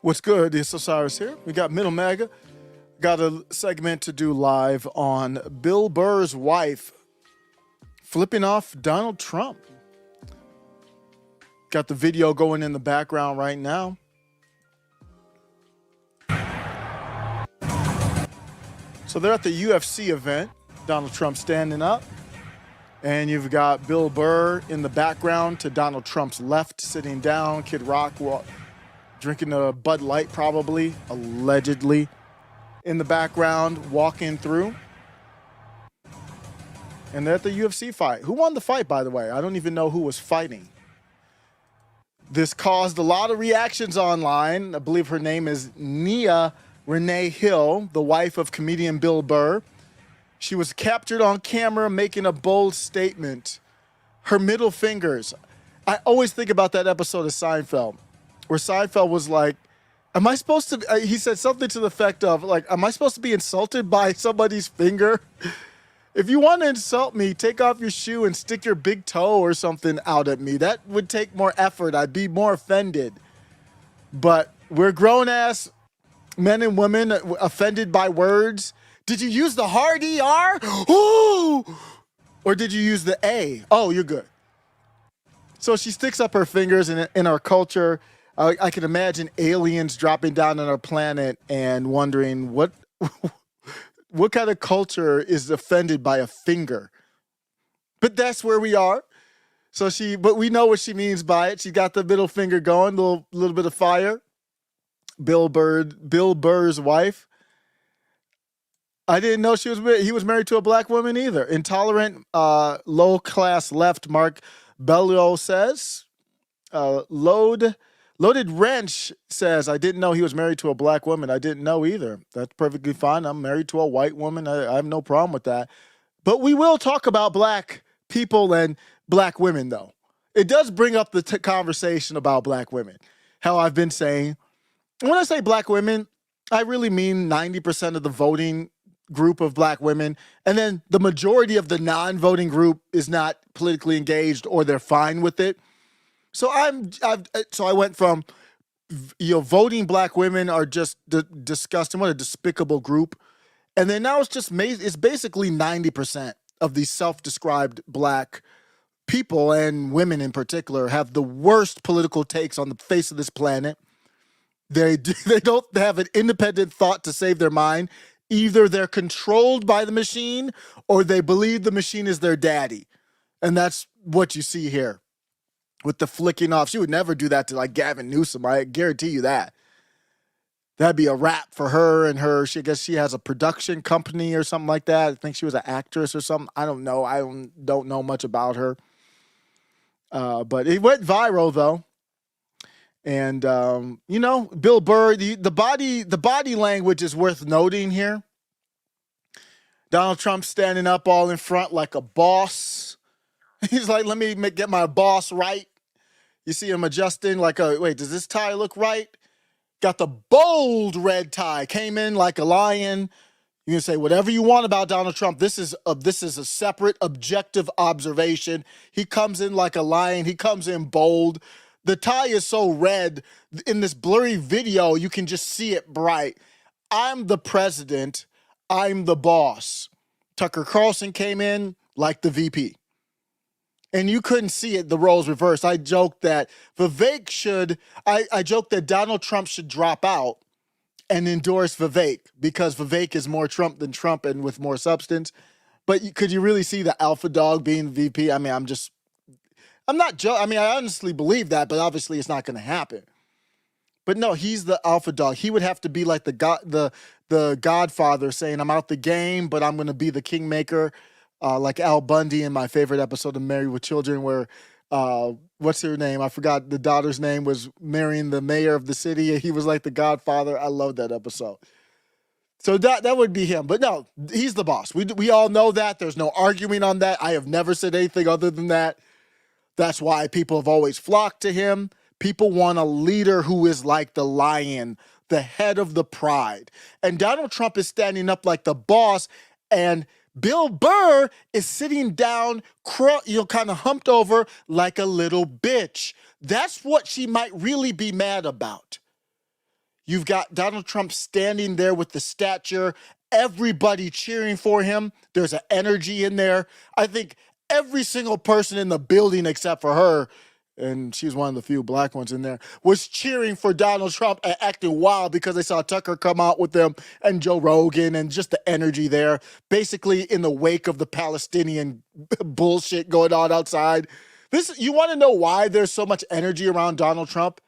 What's good? It's Osiris here. We got Middle Maga. Got a segment to do live on Bill Burr's wife flipping off Donald Trump. Got the video going in the background right now. So they're at the UFC event. Donald Trump standing up. And you've got Bill Burr in the background to Donald Trump's left, sitting down. Kid Rock drinking a Bud Light, probably, allegedly, in the background, walking through. And they're at the UFC fight. Who won the fight, by the way? I don't even know who was fighting. This caused a lot of reactions online. I believe her name is Nia Renee Hill, the wife of comedian Bill Burr. She was captured on camera making a bold statement. Her middle fingers. I always think about that episode of Seinfeld, where Seinfeld was like, am I supposed to, he said something to the effect of, like, am I supposed to be insulted by somebody's finger? If you want to insult me, take off your shoe and stick your big toe or something out at me. That would take more effort. I'd be more offended. But we're grown-ass men and women offended by words. Did you use the hard ER? Ooh! Or did you use the A? Oh, you're good. So she sticks up her fingers in our culture. I can imagine aliens dropping down on our planet and wondering what kind of culture is offended by a finger. But that's where we are. But we know what she means by it. She got the middle finger going, little bit of fire. Bill Burr's wife. I didn't know he was married to a black woman either. Intolerant, low-class left Mark Bellio says. Loaded Wrench says, I didn't know he was married to a black woman. I didn't know either. That's perfectly fine. I'm married to a white woman. I have no problem with that. But we will talk about black people and black women, though. It does bring up the conversation about black women. How I've been saying, when I say black women, I really mean 90% of the voting group of black women, and then the majority of the non-voting group is not politically engaged or they're fine with it. So I went from, voting black women are just disgusting. What a despicable group. And then now it's basically 90% of these self-described black people, and women in particular, have the worst political takes on the face of this planet. They don't have an independent thought to save their mind. Either they're controlled by the machine or they believe the machine is their daddy. And that's what you see here with the flicking off. She would never do that to like Gavin Newsom. I guarantee you that. That'd be a wrap for her and her. I guess she has a production company or something like that. I think she was an actress or something. I don't know. I don't know much about her. But it went viral though. And, Bill Burr, the body language is worth noting here. Donald Trump standing up all in front like a boss. He's like, let me get my boss right. You see him adjusting like, wait, does this tie look right? Got the bold red tie, came in like a lion. You can say whatever you want about Donald Trump. This is a separate, objective observation. He comes in like a lion. He comes in bold. The tie is so red. In this blurry video, you can just see it bright. I'm the president. I'm the boss. Tucker Carlson came in like the VP. And you couldn't see it, the roles reversed. I joked that I joked that Donald Trump should drop out and endorse Vivek because Vivek is more Trump than Trump and with more substance. But could you really see the alpha dog being the VP? I mean, I honestly believe that, but obviously it's not going to happen. But no, he's the alpha dog. He would have to be like the Godfather saying, I'm out the game, but I'm going to be the kingmaker, like Al Bundy in my favorite episode of Married with Children where, what's her name? I forgot the daughter's name, was marrying the mayor of the city. He was like the Godfather. I love that episode. So that would be him. But no, he's the boss. We all know that. There's no arguing on that. I have never said anything other than that. That's why people have always flocked to him. People want a leader who is like the lion, the head of the pride. And Donald Trump is standing up like the boss, and Bill Burr is sitting down, kind of humped over like a little bitch. That's what she might really be mad about. You've got Donald Trump standing there with the stature, everybody cheering for him. There's an energy in there. I think every single person in the building except for her, and she's one of the few black ones in there, was cheering for Donald Trump and acting wild because they saw Tucker come out with them and Joe Rogan and just the energy there, basically in the wake of the Palestinian bullshit going on outside. You want to know why there's so much energy around Donald Trump?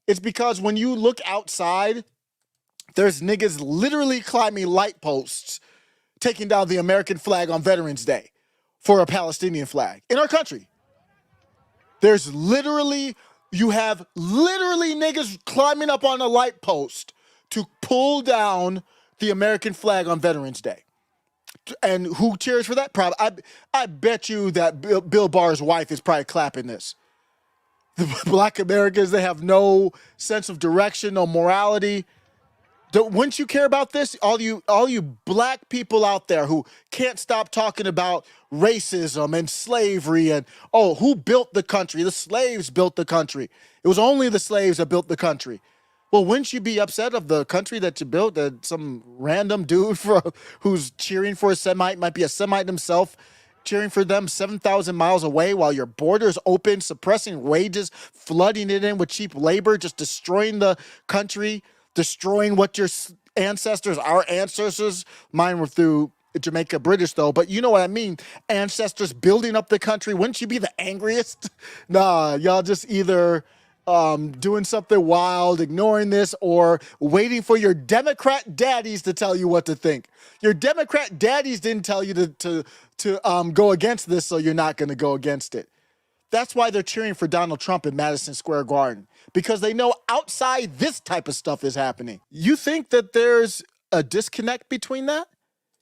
It's because when you look outside, there's niggas literally climbing light posts, taking down the American flag on Veterans Day for a Palestinian flag in our country. You have literally niggas climbing up on a light post to pull down the American flag on Veterans Day. And who cheers for that? Probably, I bet you that Bill Barr's wife is probably clapping this. The black Americans, they have no sense of direction, no morality. Wouldn't you care about this? All you black people out there who can't stop talking about racism and slavery and, oh, who built the country? The slaves built the country. It was only the slaves that built the country. Well, wouldn't you be upset of the country that you built, that some random dude who's cheering for a Semite, might be a Semite himself, cheering for them 7,000 miles away while your border's open, suppressing wages, flooding it in with cheap labor, just destroying the country, destroying what your our ancestors, mine were through Jamaica British though, but you know what I mean, ancestors building up the country. Wouldn't you be the angriest? Nah, y'all just either doing something wild, ignoring this, or waiting for your Democrat daddies to tell you what to think. Your Democrat daddies didn't tell you to go against this, so you're not going to go against it. That's why they're cheering for Donald Trump in Madison Square Garden, because they know outside this type of stuff is happening. You think that there's a disconnect between that?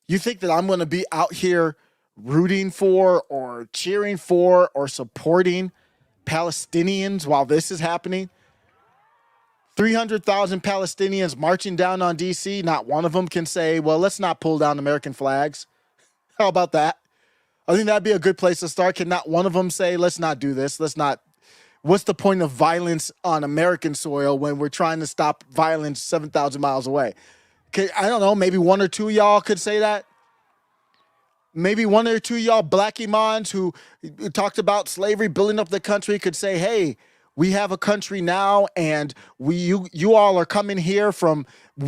You think that I'm going to be out here rooting for or cheering for or supporting Palestinians while this is happening? 300,000 Palestinians marching down on DC. Not one of them can say, well, let's not pull down American flags. How about that? I think that'd be a good place to start. Can not one of them say, let's not do this? What's the point of violence on American soil when we're trying to stop violence 7,000 miles away? Okay, I don't know, maybe one or two of y'all could say that. Maybe one or two of y'all black imams who talked about slavery, building up the country, could say, hey, we have a country now, and you all are coming here from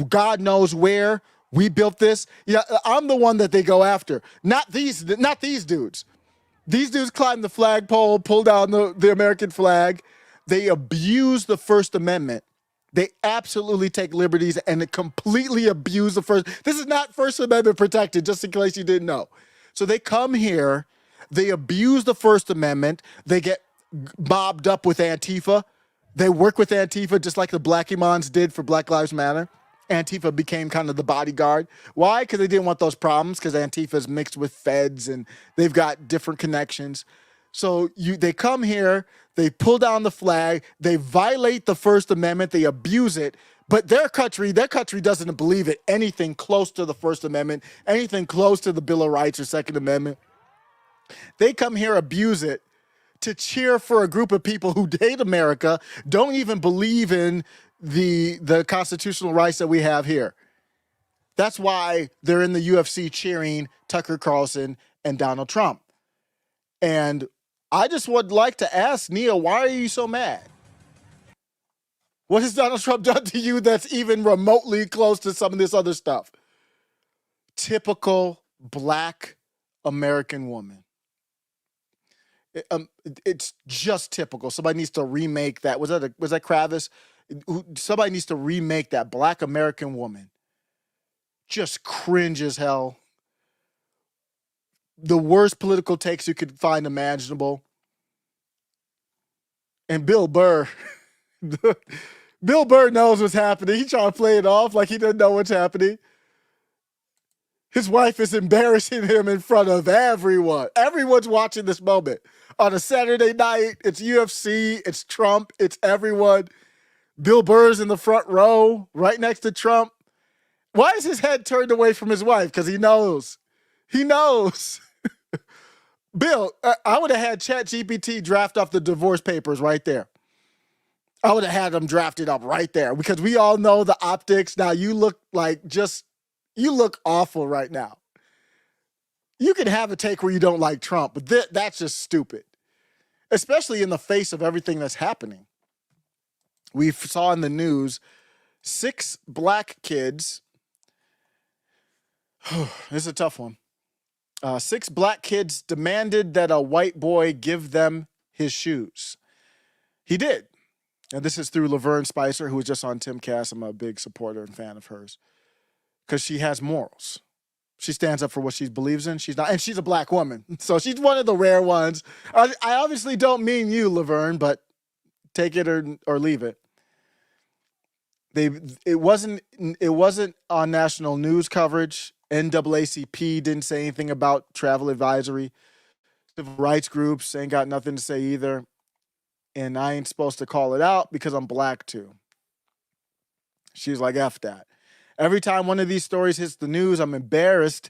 God knows where. We built this. Yeah, I'm the one that they go after. Not these dudes. These dudes climb the flagpole, pull down the American flag. They abuse the First Amendment. They absolutely take liberties and completely abuse the First. This is not First Amendment protected, just in case you didn't know. So they come here, they abuse the First Amendment. They get mobbed up with Antifa. They work with Antifa just like the Black Imams did for Black Lives Matter. Antifa became kind of the bodyguard. Why? Because they didn't want those problems, because Antifa is mixed with feds and they've got different connections. So they come here, they pull down the flag, they violate the First Amendment, they abuse it, but their country doesn't believe it anything close to the First Amendment, anything close to the Bill of Rights or Second Amendment. They come here, abuse it, to cheer for a group of people who hate America, don't even believe in the constitutional rights that we have here. That's why they're in the UFC cheering Tucker Carlson and Donald Trump. And I just would like to ask Nia, why are you so mad? What has Donald Trump done to you that's even remotely close to some of this other stuff? Typical black American woman. It's just typical. Somebody needs to remake that. Was that Kravis? Somebody needs to remake that. Black American woman. Just cringe as hell. The worst political takes you could find imaginable. And Bill Burr. Bill Burr knows what's happening. He's trying to play it off like he doesn't know what's happening. His wife is embarrassing him in front of everyone. Everyone's watching this moment. On a Saturday night, it's UFC, it's Trump, it's everyone. Bill Burr's in the front row, right next to Trump. Why is his head turned away from his wife? Because he knows. He knows. Bill, I would have had ChatGPT draft off the divorce papers right there. I would have had him drafted up right there because we all know the optics. Now you look like you look awful right now. You can have a take where you don't like Trump, but that's just stupid, especially in the face of everything that's happening. We saw in the news 6 black kids. This is a tough one. 6 black kids demanded that a white boy give them his shoes. He did. And this is through Laverne Spicer, who was just on Tim Cass. I'm a big supporter and fan of hers because she has morals. She stands up for what she believes in. And she's a black woman. So she's one of the rare ones. I obviously don't mean you, Laverne, but take it or leave it. It wasn't on national news coverage. NAACP didn't say anything about travel advisory. Civil rights groups ain't got nothing to say either. And I ain't supposed to call it out because I'm black too. She's like, F that. Every time one of these stories hits the news, I'm embarrassed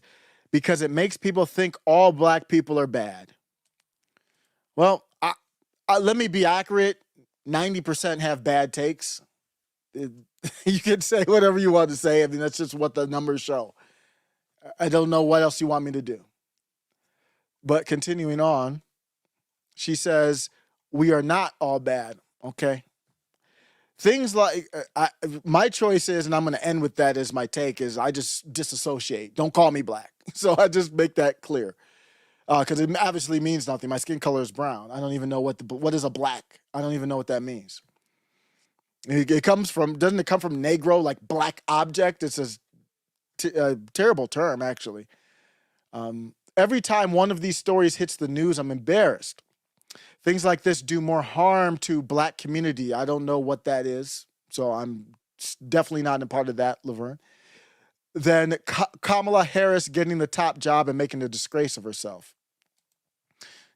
because it makes people think all black people are bad. Well, let me be accurate. 90% have bad takes. You can say whatever you want to say. I mean, that's just what the numbers show. I don't know what else you want me to do. But continuing on, she says, we are not all bad, okay? Things like, my choice is, and I'm going to end with that as my take, is I just disassociate. Don't call me black. So I just make that clear. Because it obviously means nothing. My skin color is brown. I don't even know what is a black. I don't even know what that means. It comes from, doesn't it come from negro, like black object? It's a terrible term, actually. Every time one of these stories hits the news, I'm embarrassed. Things like this do more harm to black community. I don't know what that is, so I'm definitely not a part of that, Laverne. Than Kamala Harris getting the top job and making a disgrace of herself.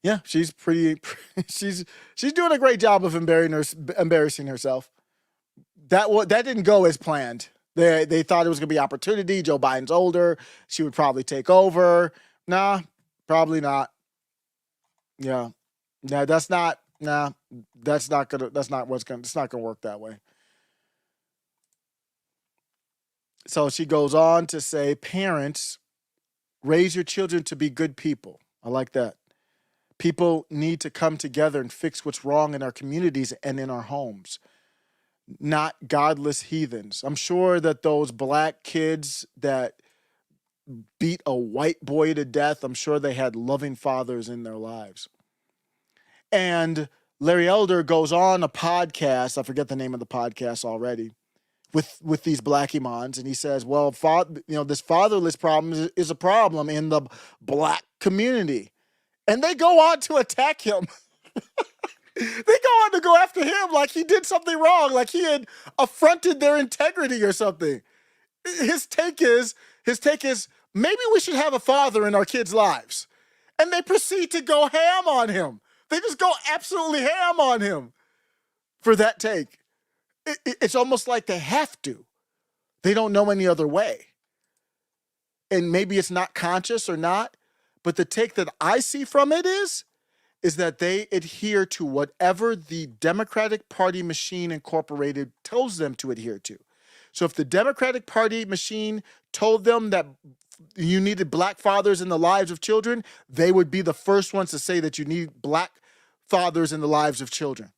Yeah, she's pretty. She's doing a great job of embarrassing herself. That didn't go as planned. They thought it was going to be opportunity. Joe Biden's older. She would probably take over. Nah, probably not. Yeah. No, that's not it's not gonna work that way. So she goes on to say, parents, raise your children to be good people. I like that. People need to come together and fix what's wrong in our communities and in our homes, not godless heathens. I'm sure that those black kids that beat a white boy to death, I'm sure they had loving fathers in their lives. And Larry Elder goes on a podcast, I forget the name of the podcast already, with these black imams, and he says, well, this fatherless problem is a problem in the black community. And they go on to attack him. They go on to go after him like he did something wrong, like he had affronted their integrity or something. His take is, maybe we should have a father in our kids' lives. And they proceed to go ham on him. They just go absolutely ham on him for that take. It's almost like they have to. They don't know any other way. And maybe it's not conscious or not, but the take that I see from it is that they adhere to whatever the Democratic Party machine incorporated tells them to adhere to. So if the Democratic Party machine told them that you needed black fathers in the lives of children, they would be the first ones to say that you need black fathers in the lives of children.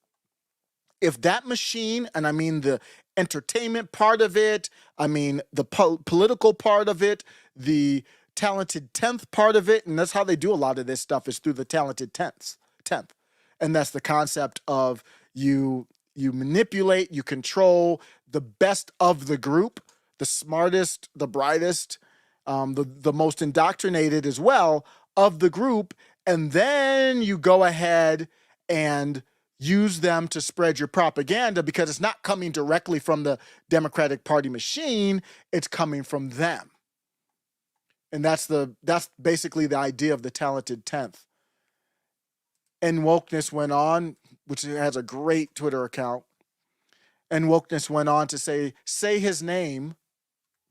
If that machine, and I mean the entertainment part of it, I mean the political part of it, the talented 10th part of it, and that's how they do a lot of this stuff is through the talented 10th. And that's the concept of you manipulate, you control the best of the group, the smartest, the brightest, the most indoctrinated as well of the group, and then you go ahead and use them to spread your propaganda because it's not coming directly from the Democratic Party machine, it's coming from them. And that's basically the idea of the talented 10th. And Wokeness went on, which has a great Twitter account, and Wokeness went on to say his name,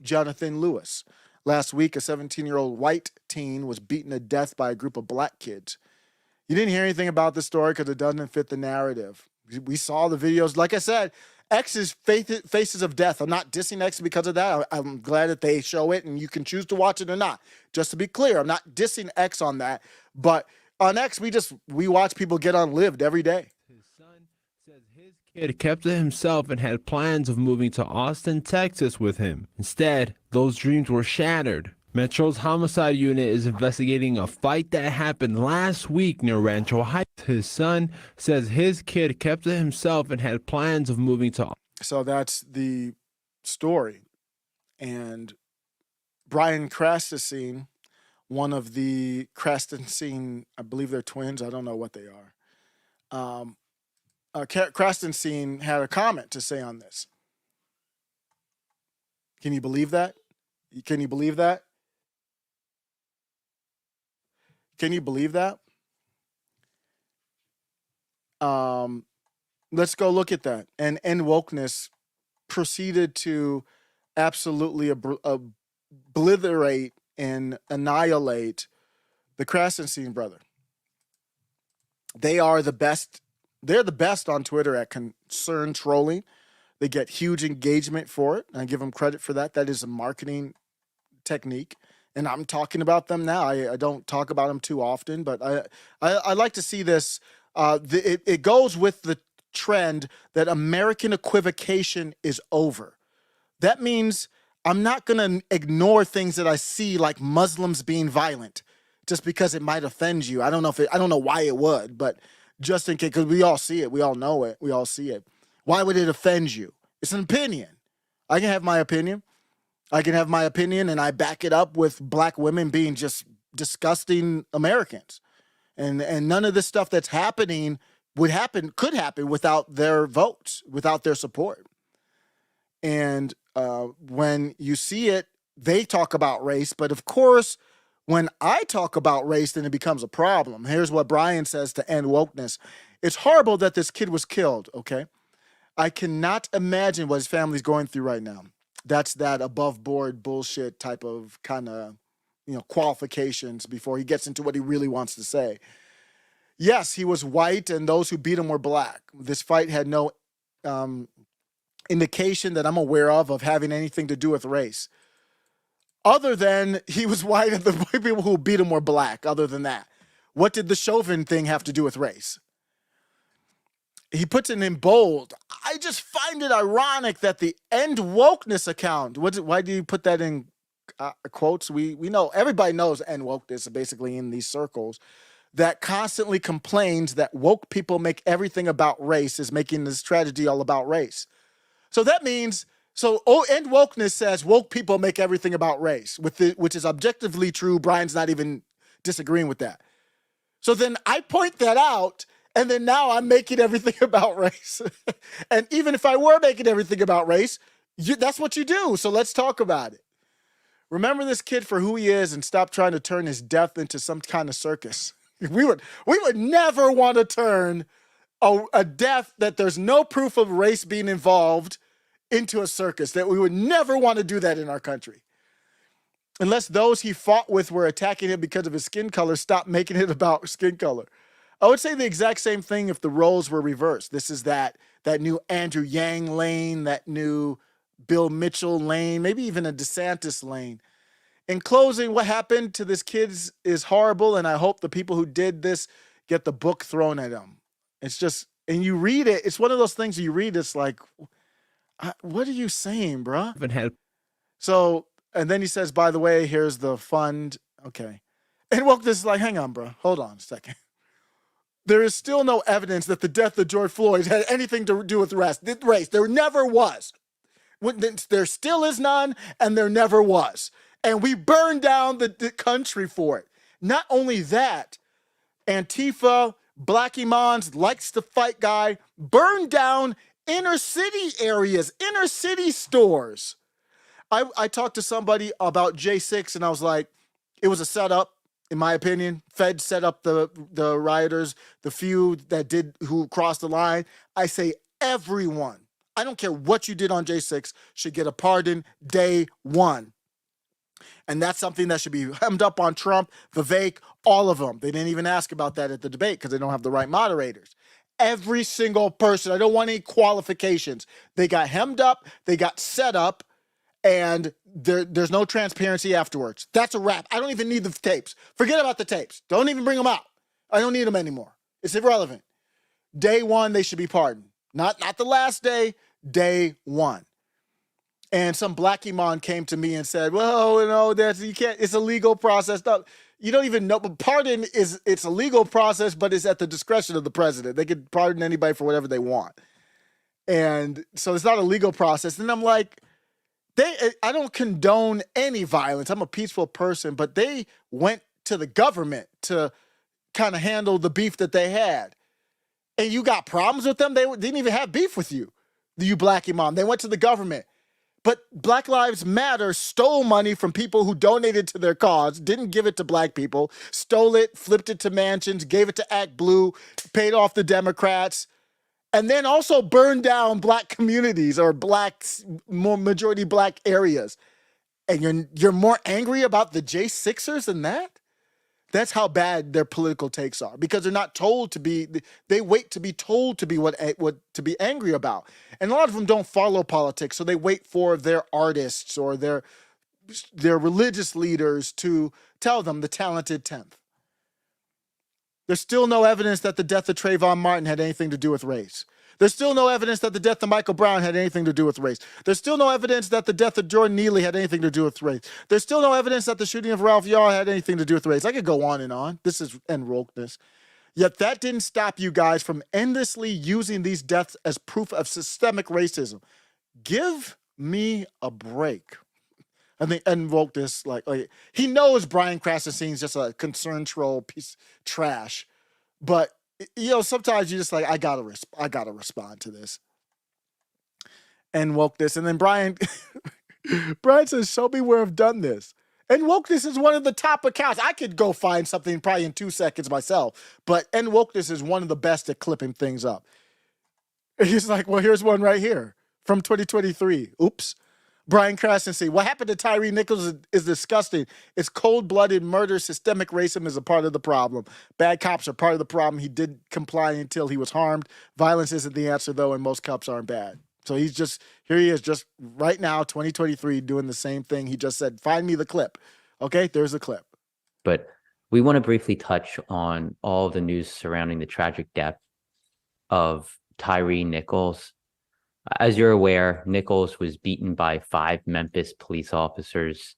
Jonathan Lewis. Last week, a 17-year-old white teen was beaten to death by a group of black kids. You didn't hear anything about this story because it doesn't fit the narrative. We saw the videos. Like I said, X is Faces of Death. I'm not dissing X because of that. I'm glad that they show it and you can choose to watch it or not. Just to be clear, I'm not dissing X on that. But on X, we watch people get unlived every day. His son says his kid kept to himself and had plans of moving to Austin, Texas with him. Instead, those dreams were shattered. Metro's homicide unit is investigating a fight that happened last week near Rancho Heights. His son says his kid kept to himself and had plans of moving to. So that's the story. And Brian Krastenseen, one of the Krastenseen, I believe they're twins. I don't know what they are. Krastenseen had a comment to say on this. Can you believe that? Can you believe that? Can you believe that? Let's go look at that. And End Wokeness proceeded to absolutely obliterate and annihilate the Krastenseen brother. They are the best. They're the best on Twitter at concern trolling. They get huge engagement for it. And I give them credit for that. That is a marketing technique. And I'm talking about them now. I don't talk about them too often, but I like to see this. It goes with the trend that American equivocation is over. That means I'm not going to ignore things that I see, like Muslims being violent, just because it might offend you. I don't know why it would, but just in case, because we all see it, we all know it, we all see it. Why would it offend you? It's an opinion. I can have my opinion. And I back it up with black women being just disgusting Americans. And none of this stuff that's happening could happen without their votes, without their support. And when you see it, they talk about race. But of course, when I talk about race, then it becomes a problem. Here's what Brian says to End Wokeness. It's horrible that this kid was killed, okay? I cannot imagine what his family's going through right now. That's that above board bullshit type of kind of, qualifications before he gets into what he really wants to say. Yes, he was white and those who beat him were black. This fight had no indication that I'm aware of having anything to do with race. Other than he was white and the people who beat him were black. Other than that, what did the Chauvin thing have to do with race? He puts it in bold. I just find it ironic that the End Wokeness account, why do you put that in quotes? We know, everybody knows End Wokeness basically in these circles, that constantly complains that woke people make everything about race, is making this tragedy all about race. So that means, End Wokeness says woke people make everything about race, which is objectively true. Brian's not even disagreeing with that. So then I point that out, and then now I'm making everything about race. And even if I were making everything about race, that's what you do. So let's talk about it. Remember this kid for who he is and stop trying to turn his death into some kind of circus. We would never want to turn a death that there's no proof of race being involved into a circus. That we would never want to do that in our country. Unless those he fought with were attacking him because of his skin color, stop making it about skin color. I would say the exact same thing if the roles were reversed. This is that new Andrew Yang lane, that new Bill Mitchell lane, maybe even a DeSantis lane. In closing, what happened to this kid is horrible, and I hope the people who did this get the book thrown at them. It's just, and you read it, it's one of those things you read, it's like, what are you saying, bruh? So, and then he says, by the way, here's the fund. Okay. And Wokeness is like, hang on, bro. Hold on a second. There is still no evidence that the death of George Floyd had anything to do with race. There never was. There still is none, and there never was. And we burned down the country for it. Not only that, Antifa, Black Imams, likes to fight guy, burned down inner city areas, inner city stores. I talked to somebody about J6, and I was like, it was a setup. In my opinion, Fed set up the rioters, the few who crossed the line. I say everyone, I don't care what you did on J6, should get a pardon day one. And that's something that should be hemmed up on Trump, Vivek, all of them. They didn't even ask about that at the debate because they don't have the right moderators. Every single person. I don't want any qualifications. They got hemmed up, they got set up, and there's no transparency afterwards. That's a wrap. I don't even need the tapes. Forget about the tapes. Don't even bring them out. I don't need them anymore. It's irrelevant. Day one, they should be pardoned. Not the last day, day one. And some black imam came to me and said, well, you can't, it's a legal process. No, you don't even know, but pardon it's a legal process, but it's at the discretion of the president. They could pardon anybody for whatever they want. And so it's not a legal process. And I'm like, I don't condone any violence. I'm a peaceful person, but they went to the government to kind of handle the beef that they had. And you got problems with them? They didn't even have beef with you, black imam. They went to the government. But Black Lives Matter stole money from people who donated to their cause, didn't give it to black people, stole it, flipped it to mansions, gave it to Act Blue, paid off the Democrats, and then also burned down black communities or more majority black areas. And you're more angry about the J6ers than that? That's how bad their political takes are, because they're not told to be. They wait to be told to be what to be angry about, and a lot of them don't follow politics, so they wait for their artists or their religious leaders to tell them the talented 10th. There's still no evidence that the death of Trayvon Martin had anything to do with race. There's still no evidence that the death of Michael Brown had anything to do with race. There's still no evidence that the death of Jordan Neely had anything to do with race. There's still no evidence that the shooting of Ralph Yarl had anything to do with race. I could go on and on. This is wokeness. Yet that didn't stop you guys from endlessly using these deaths as proof of systemic racism. Give me a break. I think wokeness, like he knows Brian Krasenstein's just a concern troll piece of trash, but sometimes you just like, I gotta respond to this. And wokeness. And then Brian says, show me where I've done this. And wokeness is one of the top accounts. I could go find something probably in 2 seconds myself, but wokeness is one of the best at clipping things up. And he's like, well, here's one right here from 2023. Oops. Brian Krasenstein, what happened to Tyree Nichols is disgusting. It's cold-blooded murder. Systemic racism is a part of the problem. Bad cops are part of the problem. He did comply until he was harmed. Violence isn't the answer, though, and most cops aren't bad. So here he is just right now, 2023, doing the same thing. He just said, find me the clip. Okay, there's the clip. But we want to briefly touch on all the news surrounding the tragic death of Tyree Nichols. As you're aware, Nichols was beaten by 5 Memphis police officers.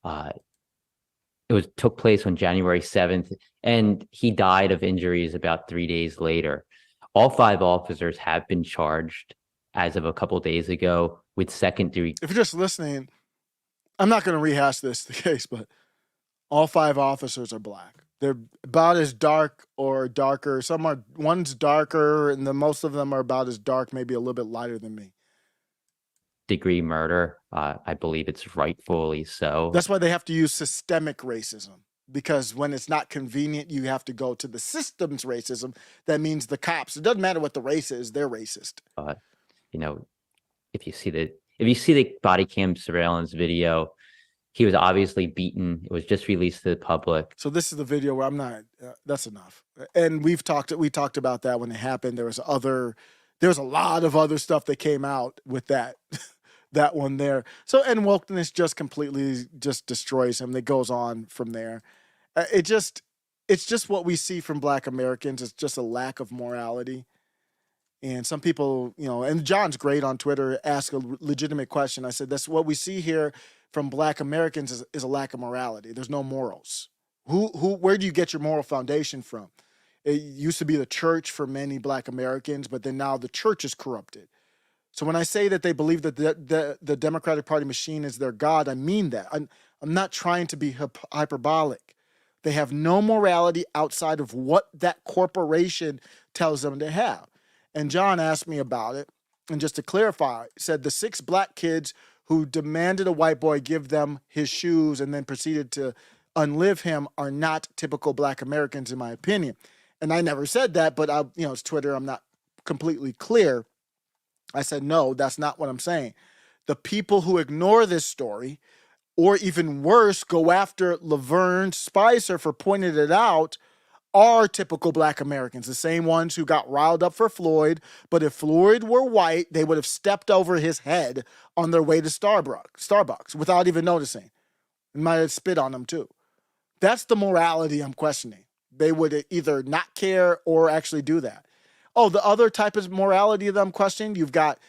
It took place on January 7th, and he died of injuries about 3 days later. All 5 officers have been charged as of a couple of days ago with second-degree. If you're just listening, I'm not going to rehash the case, but all 5 officers are black. They're about as dark or darker. One's darker, and most of them are about as dark, maybe a little bit lighter than me. Degree murder. I believe it's rightfully so. That's why they have to use systemic racism, because when it's not convenient, you have to go to the system's racism. That means the cops. It doesn't matter what the race is; they're racist. If you see the body cam surveillance video, he was obviously beaten. It was just released to the public. So this is the video where I'm not. That's enough. And we talked about that when it happened. There was a lot of other stuff that came out with that one there. So, and wokeness just completely just destroys him. It goes on from there. It's just what we see from Black Americans. It's just a lack of morality. And some people, and John's great on Twitter, ask a legitimate question. I said, that's what we see here from Black Americans is a lack of morality. There's no morals. Where do you get your moral foundation from? It used to be the church for many Black Americans, but then now the church is corrupted. So when I say that they believe that the Democratic Party machine is their God, I mean that. I'm not trying to be hyperbolic. They have no morality outside of what that corporation tells them to have. And John asked me about it. And just to clarify, said the 6 black kids who demanded a white boy give them his shoes and then proceeded to unlive him are not typical Black Americans, in my opinion. And I never said that, but it's Twitter. I'm not completely clear. I said, no, that's not what I'm saying. The people who ignore this story, or even worse, go after Laverne Spicer for pointing it out, are typical black Americans, the same ones who got riled up for Floyd. But if Floyd were white, they would have stepped over his head on their way to Starbucks without even noticing. And might have spit on them too. That's the morality I'm questioning. They would either not care or actually do that. Oh, the other type of morality that I'm questioning, you've got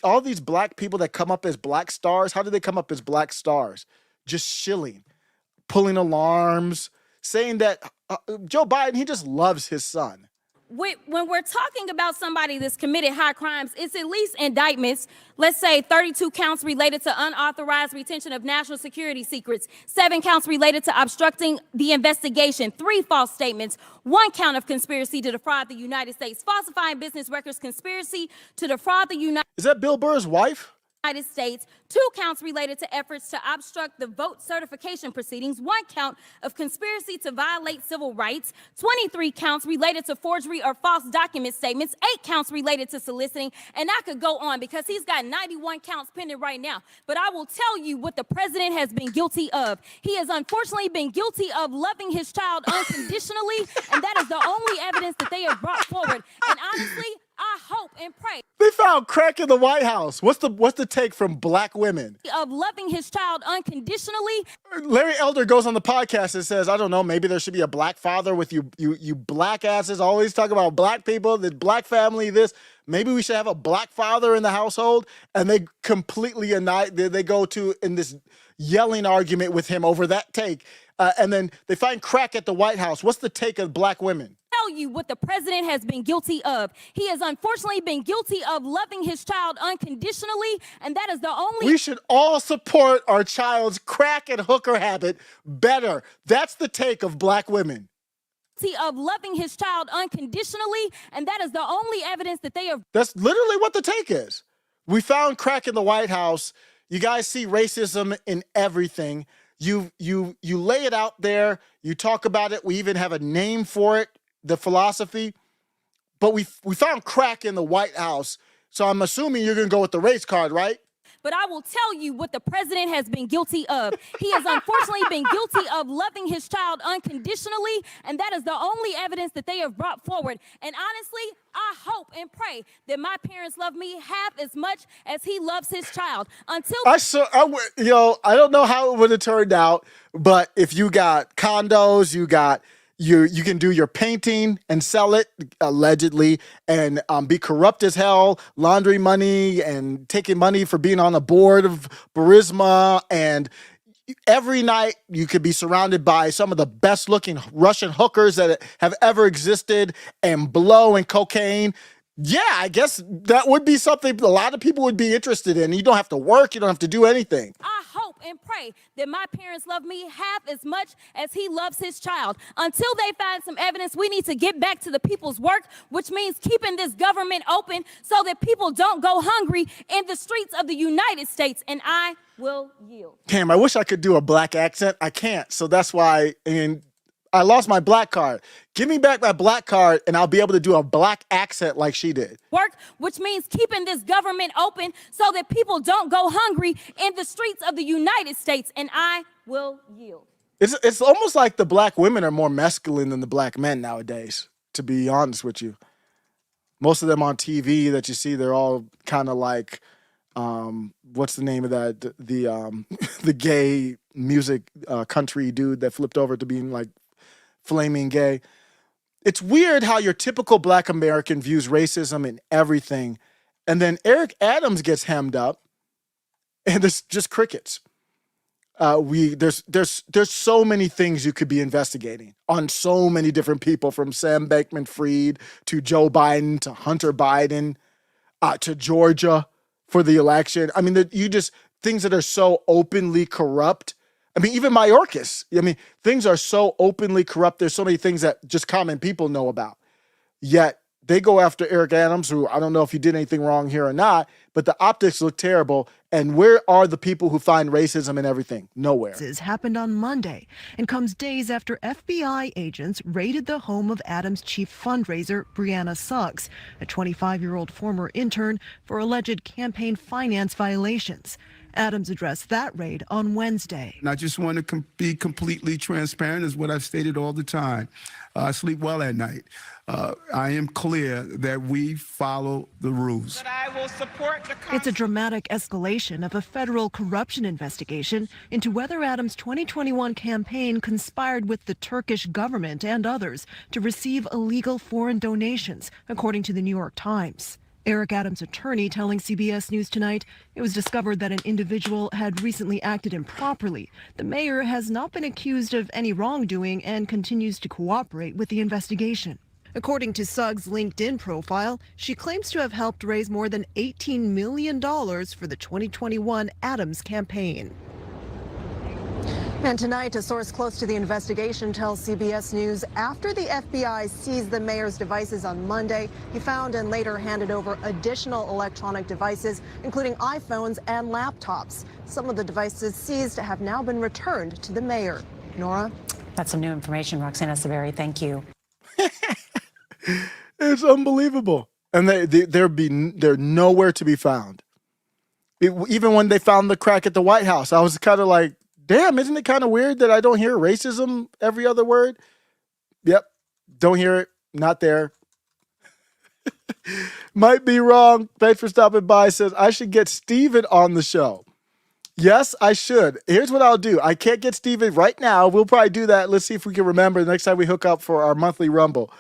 all these black people that come up as black stars. How do they come up as black stars? Just shilling, pulling alarms, saying that Joe Biden, he just loves his son. When we're talking about somebody that's committed high crimes, it's at least indictments. Let's say 32 counts related to unauthorized retention of national security secrets, 7 counts related to obstructing the investigation, 3 false statements, 1 count of conspiracy to defraud the United States, falsifying business records, conspiracy to defraud the United Is that Bill Burr's wife? States, 2 counts related to efforts to obstruct the vote certification proceedings, 1 count of conspiracy to violate civil rights, 23 counts related to forgery or false document statements, 8 counts related to soliciting, and I could go on because he's got 91 counts pending right now. But I will tell you what the president has been guilty of. He has unfortunately been guilty of loving his child unconditionally, and that is the only evidence that they have brought forward. And honestly, I hope and pray They found crack in the White House. What's the take from black women? of loving his child unconditionally. Larry Elder goes on the podcast and says, I don't know, maybe there should be a black father with you black asses always talk about black people, the black family, this. Maybe we should have a black father in the household. And they completely they go to in this yelling argument with him over that take. And then they find crack at the White House. What's the take of black women? Tell you what the president has been guilty of. He has unfortunately been guilty of loving his child unconditionally, and that is the only. We should all support our child's crack and hooker habit better. That's the take of black women. Of loving his child unconditionally, and that is the only evidence that they have. That's literally what the take is. We found crack in the White House. You guys see racism in everything. You lay it out there. You talk about it. We even have a name for it, the philosophy. But we found crack in the White House. So I'm assuming you're going to go with the race card, right? But I will tell you what the president has been guilty of. He has unfortunately been guilty of loving his child unconditionally, and that is the only evidence that they have brought forward. And honestly, I hope and pray that my parents love me half as much as he loves his child. Until I don't know how it would have turned out, but if you got condos, you can do your painting and sell it allegedly and be corrupt as hell, laundering money and taking money for being on the board of Burisma. And every night you could be surrounded by some of the best looking Russian hookers that have ever existed and blow and cocaine. Yeah, I guess that would be something a lot of people would be interested in. You don't have to work. You don't have to do anything. I hope and pray that my parents love me half as much as he loves his child. Until they find some evidence, we need to get back to the people's work, which means keeping this government open so that people don't go hungry in the streets of the United States. And I will yield. Damn, I wish I could do a black accent. I can't. So that's why I lost my black card. Give me back my black card and I'll be able to do a black accent like she did. Work, which means keeping this government open so that people don't go hungry in the streets of the United States. And I will yield. It's almost like the black women are more masculine than the black men nowadays, to be honest with you. Most of them on TV that you see, they're all kind of like, what's the name of that? The gay music country dude that flipped over to being like flaming gay. It's weird how your typical black American views racism in everything. And then Eric Adams gets hemmed up and there's just crickets. There's so many things you could be investigating on so many different people, from Sam Bankman-Fried to Joe Biden to Hunter Biden to Georgia for the election. I mean, things that are so openly corrupt. I mean, even Mayorkas. I mean, things are so openly corrupt. There's so many things that just common people know about. Yet they go after Eric Adams, who I don't know if he did anything wrong here or not, but the optics look terrible. And where are the people who find racism in everything? Nowhere. This happened on Monday and comes days after FBI agents raided the home of Adams' chief fundraiser, Brianna Suggs, a 25-year-old former intern, for alleged campaign finance violations. Adams addressed that raid on Wednesday. And I just want to be completely transparent, is what I've stated all the time. I sleep well at night. I am clear that we follow the rules. That I will support the It's a dramatic escalation of a federal corruption investigation into whether Adams' 2021 campaign conspired with the Turkish government and others to receive illegal foreign donations, according to the New York Times. Eric Adams' attorney telling CBS News Tonight it was discovered that an individual had recently acted improperly. The mayor has not been accused of any wrongdoing and continues to cooperate with the investigation. According to Suggs' LinkedIn profile, she claims to have helped raise more than $18 million for the 2021 Adams campaign. And tonight, a source close to the investigation tells CBS News after the FBI seized the mayor's devices on Monday, he found and later handed over additional electronic devices, including iPhones and laptops. Some of the devices seized have now been returned to the mayor. Nora? That's some new information, Roxana Severi. Thank you. It's unbelievable. And they're nowhere to be found. Even when they found the crack at the White House, I was kind of like, damn, isn't it kind of weird that I don't hear racism every other word? Yep, don't hear it, not there. Might be wrong. Thanks for stopping by. Says, I should get Steven on the show. Yes, I should. Here's what I'll do. I can't get Steven right now. We'll probably do that. Let's see if we can remember the next time we hook up for our monthly Rumble.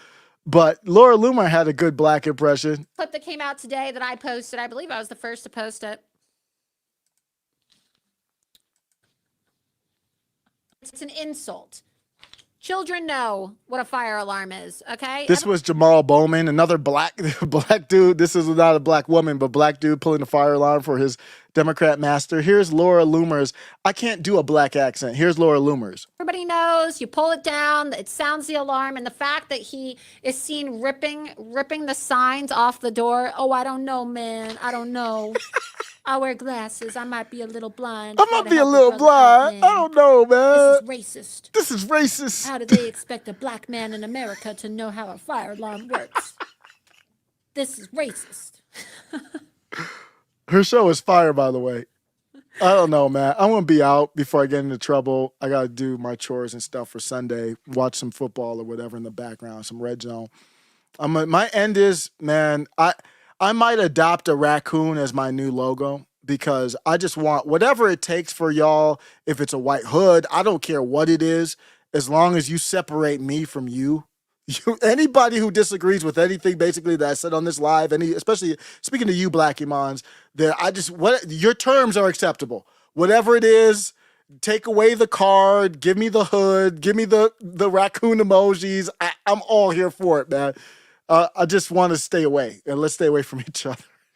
But Laura Loomer had a good black impression. Clip that came out today that I posted. I believe I was the first to post it. It's an insult. Children know what a fire alarm is, okay? This was Jamal Bowman, another black dude. This is not a black woman, but black dude pulling a fire alarm for his Democrat master. Here's Laura Loomer's. I can't do a black accent. Here's Laura Loomer's. Everybody knows, you pull it down, it sounds the alarm, and the fact that he is seen ripping the signs off the door. Oh, I don't know, man. I don't know. I wear glasses. I might be a little blind. I might be a little blind. I don't know, man. This is racist. This is racist. How do they expect a black man in America to know how a fire alarm works? This is racist. Her show is fire, by the way. I don't know, man. I'm going to be out before I get into trouble. I got to do my chores and stuff for Sunday, watch some football or whatever in the background, some red zone. My end is, man, I might adopt a raccoon as my new logo because I just want whatever it takes for y'all. If it's a white hood, I don't care what it is, as long as you separate me from you. Anybody who disagrees with anything basically that I said on this live, especially speaking to you, Black Imams, that your terms are acceptable. Whatever it is, take away the card, give me the hood, give me the raccoon emojis. I'm all here for it, man. I just want to stay away, and let's stay away from each other.